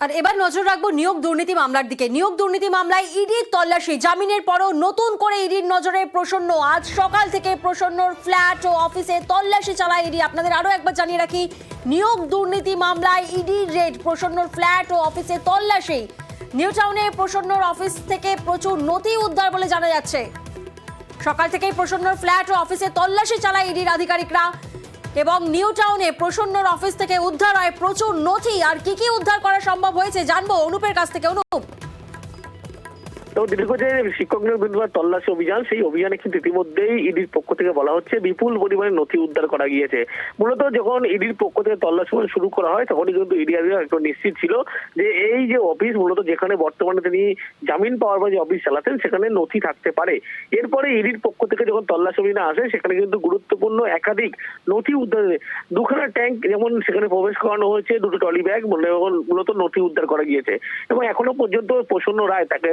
আর এবার নজর রাখবো নিয়োগ দুর্নীতি মামলার দিকে। নিয়োগ দুর্নীতি মামলায় ইডির তল্লাশি, জামিনের পরও নতুন করে ইডির নজরে প্রসন্ন। আজ সকাল থেকে প্রসন্নর ফ্ল্যাট ও অফিসে তল্লাশি চালায় ইডি। আপনাদের আরো একবার জানিয়ে রাখি, নিয়োগ দুর্নীতি মামলায় ইডির রেড, প্রসন্নর ফ্ল্যাট ও অফিসে তল্লাশি। নিউ টাউনে প্রসন্নর অফিস থেকে প্রচুর নথি উদ্ধার বলে জানা যাচ্ছে। সকাল থেকেই প্রসন্নর ফ্ল্যাট ও অফিসে তল্লাশি চালায় ইডির আধিকারিকরা এবং নিউ টাউনে প্রসন্নর অফিস থেকে উদ্ধার হয় প্রচুর নথি। আর কি কি উদ্ধার করা সম্ভব হয়েছে জানবো অনুপের কাছ থেকে। অনুপ, তো দীর্ঘ যে শিক্ষক নিয়োগ বিভাগ তল্লাশি অভিযান, সেই অভিযানে কিন্তু ইতিমধ্যেই ইডির পক্ষ থেকে বলা হচ্ছে বিপুল পরিমাণে নথি উদ্ধার করা গিয়েছে। মূলত যখন ইডির পক্ষ থেকে তল্লাশি শুরু করা হয় তখনই কিন্তু ইডি একটু নিশ্চিত ছিল যে এই যে অফিস, মূলত যেখানে বর্তমানে তিনি জামিন পাওয়ার পর যে অফিস চালাতেন, সেখানে নথি থাকতে পারে। এরপরে ইডির পক্ষ থেকে যখন তল্লাশি অভিযান আসে, সেখানে কিন্তু গুরুত্বপূর্ণ একাধিক নথি উদ্ধার, দুখানা ট্যাঙ্ক যেমন সেখানে প্রবেশ করানো হয়েছে, দুটো ট্রলি ব্যাগ মূলত নথি উদ্ধার করা গিয়েছে। এবং এখনো পর্যন্ত প্রসন্ন রায় তাকে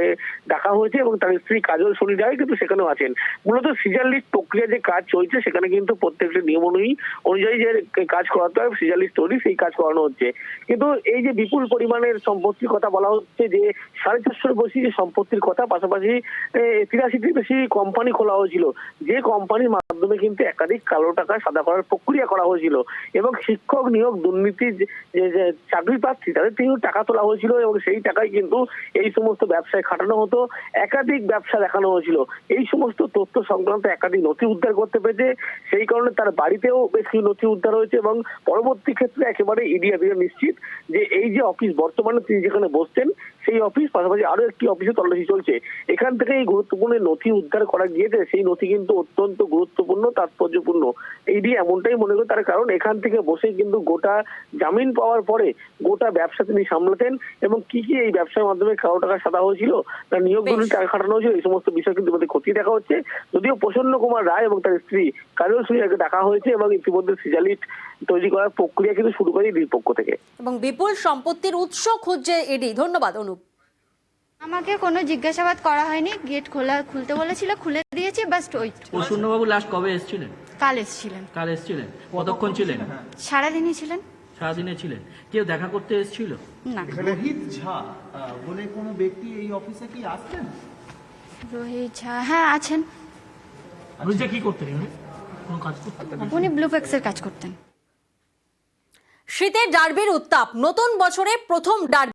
ডাকা হয়েছে এবং তার স্ত্রী কাজল শনি রায় কিন্তু সেখানেও আছেন। মূলত সিজার লিস্ট প্রক্রিয়া যে কাজ চলছে, সেখানে কিন্তু প্রত্যেকটি নিয়ম অনুযায়ী যে কাজ করাতে হয়, সিজার লিস্ট তৈরি, সেই কাজ করানো হচ্ছে। কিন্তু এই যে বিপুল পরিমাণের সম্পত্তির কথা বলা হচ্ছে, যে 450 বেশি যে সম্পত্তির কথা, পাশাপাশি 83টির বেশি কোম্পানি খোলা হয়েছিল, যে কোম্পানির মাধ্যমে কিন্তু একাধিক কালো টাকা সাদা করার প্রক্রিয়া করা হয়েছিল। এবং শিক্ষক নিয়োগ দুর্নীতি যে চাকরি প্রার্থী, তাদের থেকে টাকা তোলা হয়েছিল এবং সেই টাকায় কিন্তু এই সমস্ত ব্যবসায় খাটানো হতো, একাধিক ব্যবসা দেখানো হয়েছিল। এই সমস্ত তথ্য সংক্রান্ত একাধিক নথি উদ্ধার করতে পেরেছে। সেই কারণে তার বাড়িতেও বেশ কিছু নথি উদ্ধার হয়েছে এবং পরবর্তী ক্ষেত্রে একেবারে ইডি নিশ্চিত যে এই যে অফিস বর্তমানে তিনি যেখানে বসছেন, সেই অফিস, পাশাপাশি আরো একটি অফিসে তল্লাশি চলছে। এখান থেকে এই গুরুত্বপূর্ণ নথি উদ্ধার করা গিয়েছে। সেই নথি কিন্তু অত্যন্ত গুরুত্বপূর্ণ, তাৎপর্যপূর্ণ। ইডি এমনটাই মনে করে তার কারণ এখান থেকে বসে কিন্তু গোটা জামিন পাওয়ার পরে গোটা ব্যবসা তিনি সামলাতেন এবং কি কি এই ব্যবসার মাধ্যমে কালো টাকা সাদা হয়েছিল, তার নিয়োগ টাকা খাটানো হয়েছিল, এই সমস্ত বিষয় কিন্তু খতিয়ে দেখা হচ্ছে। যদিও প্রসন্ন কুমার রায় এবং তার স্ত্রী কাজল শনিকে ডাকা হয়েছে এবং ইতিমধ্যে সিজার লিস্ট তৈরি করার প্রক্রিয়া কিন্তু শুরু করে ইডির পক্ষ থেকে। এবং বিপুল সম্পত্তির উৎস খুঁজছে ইডি। ধন্যবাদ অনুপ। আমাকে কোনো জিজ্ঞাসাবাদ করা হয়নি, গেট খুলতে বলেছিল, খুলে দিয়েছি, বাস। প্রসন্নবাবু লাস্ট কবে এসেছিলেন? কাল এসেছিলেন। কাল এসেছিলেন? কতক্ষণ ছিলেন? সারাদিনই ছিলেন। সারাদিনে ছিলেন। কেউ দেখা করতে এসেছিল? না। রোহিত ঝা বলে কোনো ব্যক্তি এই অফিসে কি আসতেন? রোহিত ঝা, হ্যাঁ আছেন। রোহিত কি করতেন? কোন কাজ করতেন? উনি ব্লুপেক্সের কাজ করতেন। শীতের ডার্বির উত্তাপ, নতুন বছরে প্রথম ডার্বি।